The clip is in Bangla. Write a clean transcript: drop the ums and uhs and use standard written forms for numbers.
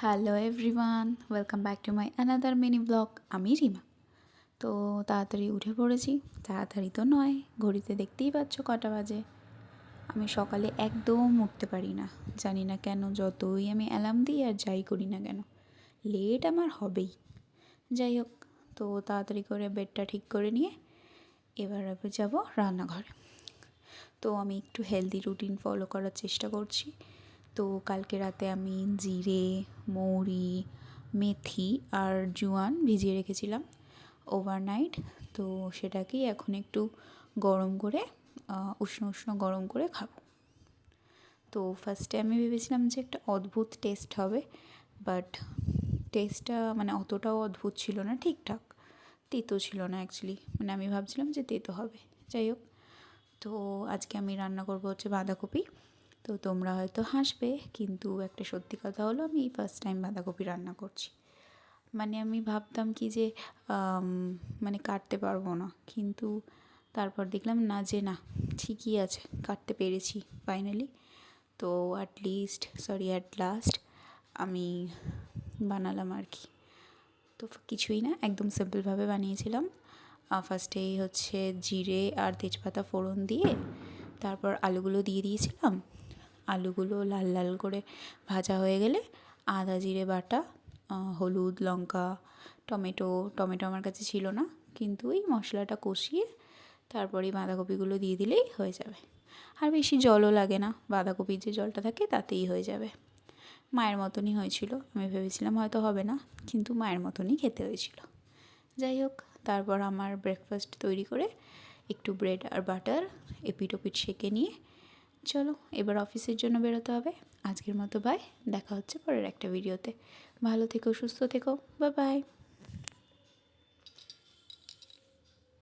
Hello everyone, welcome back to my another mini blog. আমি রিমা। তো তাড়াতাড়ি উঠে পড়েছি। তাড়াতাড়ি তো নয়, ঘড়িতে দেখতেই পাচ্ছ কটা বাজে। আমি সকালে একদম উঠতে পারি না, জানি না কেন। যতই আমি অ্যালার্ম দিই আর যাই করি না কেন, লেট আমার হবেই। যাই হোক, তো তাড়াতাড়ি করে বেডটা ঠিক করে নিয়ে এবার যাব রান্নাঘরে। তো আমি একটু হেলদি রুটিন ফলো করার চেষ্টা করছি। তো কালকে রাতে আমি জিরে, মৌরি, মেথি আর জোয়ান ভিজিয়ে রেখেছিলাম ওভারনাইট। তো সেটাকেই এখন একটু গরম করে উষ্ণ উষ্ণ গরম করে খাবো। তো ফার্স্টে আমি ভেবেছিলাম যে একটা অদ্ভুত টেস্ট হবে, বাট টেস্টটা মানে অতটাও অদ্ভুত ছিল না, ঠিকঠাক। তেতো ছিল না অ্যাকচুয়ালি, মানে আমি ভাবছিলাম যে তেতো হবে। যাই হোক, তো আজকে আমি রান্না করবো হচ্ছে বাঁধাকপি। তো তোমরা হয়তো হাসবে, কিন্তু একটা সত্যি কথা হলো, আমি এই ফার্স্ট টাইম বাঁধাকপি রান্না করছি। মানে আমি ভাবতাম কি যে মানে কাটতে পারবো না, কিন্তু তারপর দেখলাম না যে না, ঠিকই আছে, কাটতে পেরেছি ফাইনালি। তো অ্যাট লাস্ট আমি বানালাম আর কি। তো কিছুই না, একদম সিম্পলভাবে বানিয়েছিলাম। ফার্স্টেই হচ্ছে জিরে আর তেজপাতা ফোড়ন দিয়ে তারপর আলুগুলো দিয়ে দিয়েছিলাম। আলুগুলো লাল লাল করে ভাজা হয়ে গেলে আদা জিরে বাটা, হলুদ, লঙ্কা, টমেটো আমার কাছে ছিল না, কিন্তু এই মশলাটা কষিয়ে তারপরে বাঁধাকপিগুলো দিয়ে দিলেই হয়ে যাবে। আর বেশি জলও লাগে না, বাঁধাকপির যে জলটা থাকে তাতেই হয়ে যাবে। মায়ের মতনই হয়েছিল। আমি ভেবেছিলাম হয়তো হবে না, কিন্তু মায়ের মতনই খেতে হয়েছিল। যাই হোক, তারপর আমার ব্রেকফাস্ট তৈরি করে একটু ব্রেড আর বাটার এপিট ওপিট সেঁকে নিয়ে চলো এবার অফিসের জন্য বেরোতে হবে। আজকের মতো বাই, দেখা হচ্ছে পরের একটা ভিডিওতে। ভালো থেকো, সুস্থ থেকো, বাই বাই।